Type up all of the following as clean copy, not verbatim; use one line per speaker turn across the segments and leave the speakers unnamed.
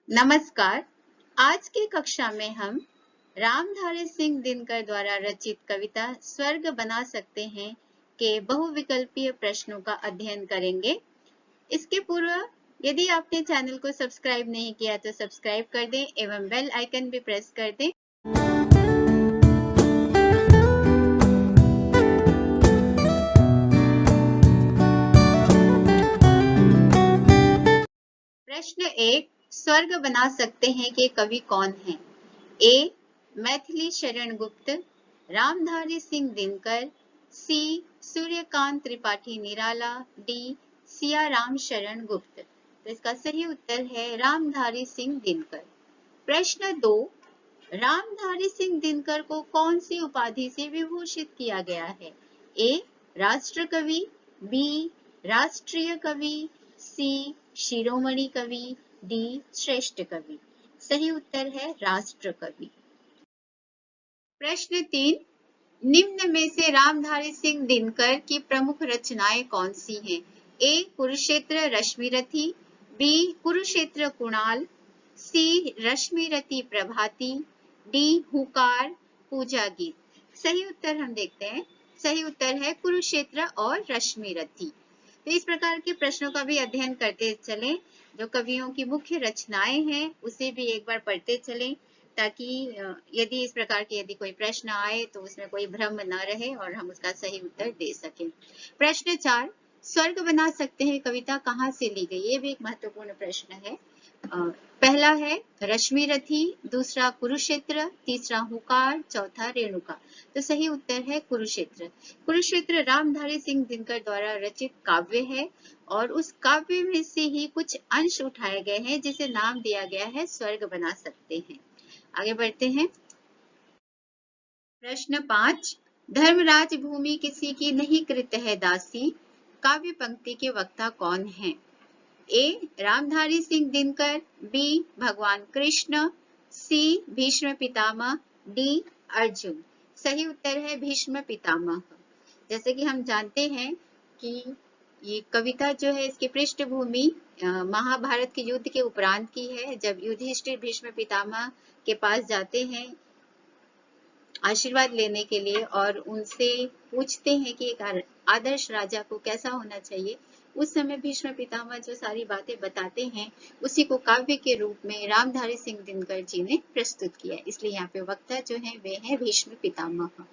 नमस्कार। आज की कक्षा में हम रामधारी सिंह दिनकर द्वारा रचित कविता स्वर्ग बना सकते हैं के बहुविकल्पीय प्रश्नों का अध्ययन करेंगे। इसके पूर्व यदि आपने चैनल को सब्सक्राइब नहीं किया तो सब्सक्राइब कर दें एवं बेल आइकन भी प्रेस कर दें। प्रश्न 1, स्वर्ग बना सकते हैं कि कवि कौन है? ए. मैथिली शरण गुप्त, रामधारी सिंह दिनकर, सी. सूर्यकांत त्रिपाठी निराला, डी. सियाराम शरण गुप्त। तो इसका सही उत्तर है रामधारी सिंह दिनकर। प्रश्न 2, रामधारी सिंह दिनकर को कौन सी उपाधि से विभूषित किया गया है? ए. राष्ट्र कवि, बी. राष्ट्रीय कवि, सी. शिरोमणि कवि, डी. श्रेष्ठ कवि। सही उत्तर है राष्ट्र कवि। प्रश्न 3, निम्न में से रामधारी सिंह दिनकर की प्रमुख रचनाएं कौन सी हैं? ए. कुरुक्षेत्र रश्मिरथी, बी. कुरुक्षेत्र कुणाल, सी. रश्मिरथी प्रभाती, डी. हुंकार पूजा गीत। सही उत्तर हम देखते हैं। सही उत्तर है कुरुक्षेत्र और रश्मिरथी। तो इस प्रकार के प्रश्नों का भी अध्ययन करते चलें। जो कवियों की मुख्य रचनाएं हैं उसे भी एक बार पढ़ते चलें, ताकि यदि इस प्रकार के यदि कोई प्रश्न आए तो उसमें कोई भ्रम न रहे और हम उसका सही उत्तर दे सकें। प्रश्न 4, स्वर्ग बना सकते हैं कविता कहाँ से ली गई? ये भी एक महत्वपूर्ण प्रश्न है। पहला है रश्मिरथी, दूसरा कुरुक्षेत्र, तीसरा हुंकार, चौथा रेणुका। तो सही उत्तर है कुरुक्षेत्र। कुरुक्षेत्र रामधारी सिंह दिनकर द्वारा रचित काव्य है और उस काव्य में से ही कुछ अंश उठाए गए हैं जिसे नाम दिया गया है स्वर्ग बना सकते हैं। आगे बढ़ते हैं। प्रश्न 5, धर्मराज भूमि किसी की नहीं कृत है दासी, काव्य पंक्ति के वक्ता कौन है? ए. रामधारी सिंह दिनकर, बी. भगवान कृष्ण, सी. भीष्म पितामह, डी. अर्जुन। सही उत्तर है भीष्म पितामह। जैसे कि हम जानते हैं कि ये कविता जो है इसकी पृष्ठभूमि महाभारत के युद्ध के उपरांत की है, जब युधिष्ठिर भीष्म पितामह के पास जाते हैं आशीर्वाद लेने के लिए और उनसे पूछते हैं कि एक आदर्श राजा को कैसा होना चाहिए। उस समय भीष्म पितामह जो सारी बातें बताते हैं उसी को काव्य के रूप में रामधारी सिंह दिनकर जी ने प्रस्तुत किया, इसलिए यहाँ पे वक्ता जो है वे हैं भीष्म पितामह।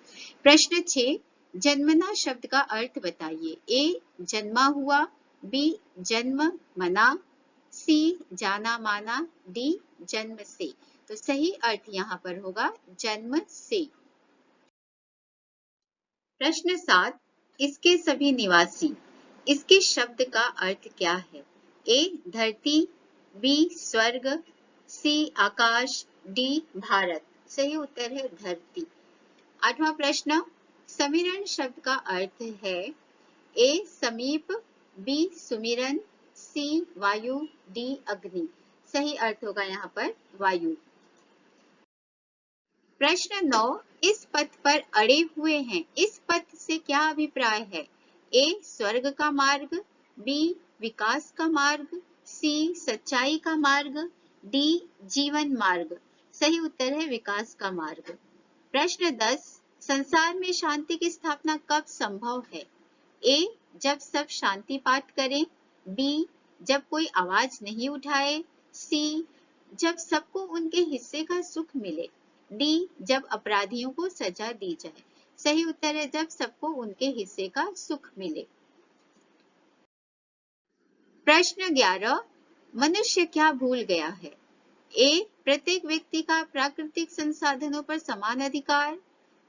प्रश्न 6, जन्मना शब्द का अर्थ बताइए। ए. जन्मा हुआ, बी. जन्म मना, सी. जाना माना, डी. जन्म से। तो सही अर्थ यहाँ पर होगा जन्म से। प्रश्न 7, इसके सभी निवासी, इसके शब्द का अर्थ क्या है? ए. धरती, बी. स्वर्ग, सी. आकाश, डी. भारत। सही उत्तर है धरती। 8वां प्रश्न, समीरण शब्द का अर्थ है ए. समीप, बी. सुमिरन, सी. वायु, डी. अग्नि। सही अर्थ होगा यहाँ पर वायु। प्रश्न 9, इस पथ पर अड़े हुए हैं, इस पथ से क्या अभिप्राय है? ए. स्वर्ग का मार्ग, बी. विकास का मार्ग, सी. सच्चाई का मार्ग, डी. जीवन मार्ग। सही उत्तर है विकास का मार्ग। प्रश्न 10, संसार में शांति की स्थापना कब संभव है? ए. जब सब शांति पाठ करें, बी. जब कोई आवाज नहीं उठाए, सी. जब सबको उनके हिस्से का सुख मिले, डी. जब अपराधियों को सजा दी जाए। सही उत्तर है जब सबको उनके हिस्से का सुख मिले। प्रश्न 11, मनुष्य क्या भूल गया है? ए. प्रत्येक व्यक्ति का प्राकृतिक संसाधनों पर समान अधिकार,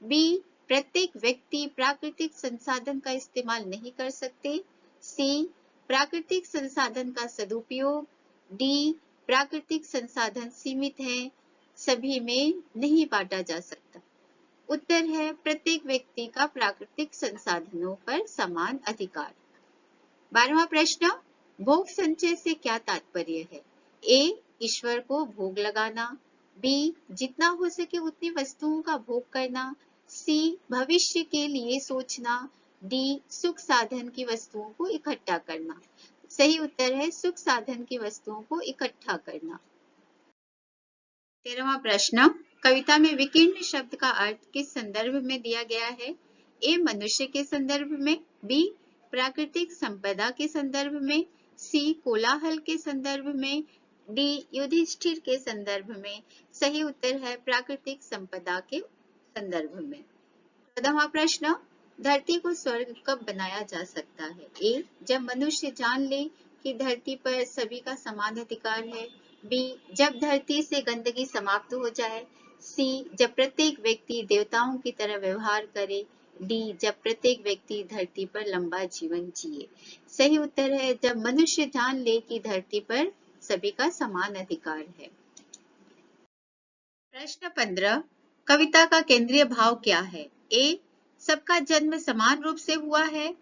बी. प्रत्येक व्यक्ति प्राकृतिक संसाधन का इस्तेमाल नहीं कर सकते, सी. प्राकृतिक संसाधन का सदुपयोग, डी. प्राकृतिक संसाधन सीमित है, सभी में नहीं बांटा जा सकता। उत्तर है प्रत्येक व्यक्ति का प्राकृतिक संसाधनों पर समान अधिकार। 12वां प्रश्न, भोग संचय से क्या तात्पर्य है? ए. ईश्वर को भोग लगाना, बी. जितना हो सके उतनी वस्तुओं का भोग करना, सी. भविष्य के लिए सोचना, डी. सुख साधन की वस्तुओं को इकट्ठा करना। सही उत्तर है सुख साधन की वस्तुओं को इकट्ठा करना। 13वां प्रश्न, कविता में विकीर्ण शब्द का अर्थ किस संदर्भ में दिया गया है? ए मनुष्य के संदर्भ में, बी प्राकृतिक संपदा के संदर्भ में, सी कोलाहल के संदर्भ में, डी युधिष्ठिर के संदर्भ में। सही उत्तर है प्राकृतिक संपदा के संदर्भ में। 14वां प्रश्न, धरती को स्वर्ग कब बनाया जा सकता है? ए जब मनुष्य जान ले कि धरती पर सभी का समान अधिकार है, बी जब धरती से गंदगी समाप्त हो जाए, सी जब प्रत्येक व्यक्ति देवताओं की तरह व्यवहार करे, डी जब प्रत्येक व्यक्ति धरती पर लंबा जीवन जिए। सही उत्तर है जब मनुष्य जान ले कि धरती पर सभी का समान अधिकार है। प्रश्न 15, कविता का केंद्रीय भाव क्या है? ए सबका जन्म समान रूप से हुआ है,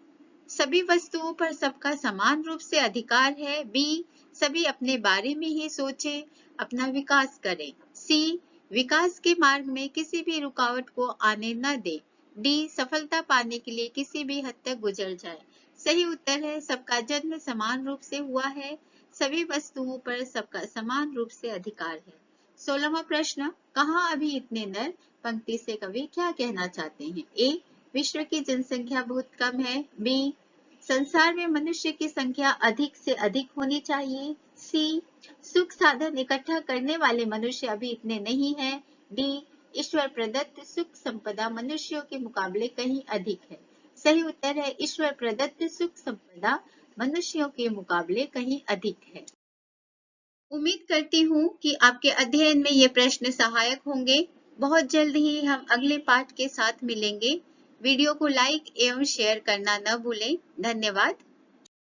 सभी वस्तुओं पर सबका समान रूप से अधिकार है, बी सभी अपने बारे में ही सोचें, अपना विकास करें, सी विकास के मार्ग में किसी भी रुकावट को आने न दे, डी सफलता पाने के लिए किसी भी हद तक गुजर जाए। सही उत्तर है सबका जन्म समान रूप से हुआ है, सभी वस्तुओं पर सबका समान रूप से अधिकार है। 16वां प्रश्न, कहाँ अभी इतने नर? पंक्ति से कवि क्या कहना चाहते हैं? ए विश्व की जनसंख्या बहुत कम है, बी संसार में मनुष्य की संख्या अधिक से अधिक होनी चाहिए, सी सुख साधन इकट्ठा करने वाले मनुष्य अभी इतने नहीं हैं, डी ईश्वर प्रदत्त सुख संपदा मनुष्यों के मुकाबले कहीं अधिक है। सही उत्तर है ईश्वर प्रदत्त सुख संपदा मनुष्यों के मुकाबले कहीं अधिक है। उम्मीद करती हूँ कि आपके अध्ययन में ये प्रश्न सहायक होंगे। बहुत जल्द ही हम अगले पाठ के साथ मिलेंगे। वीडियो को लाइक एवं शेयर करना न भूलें। धन्यवाद।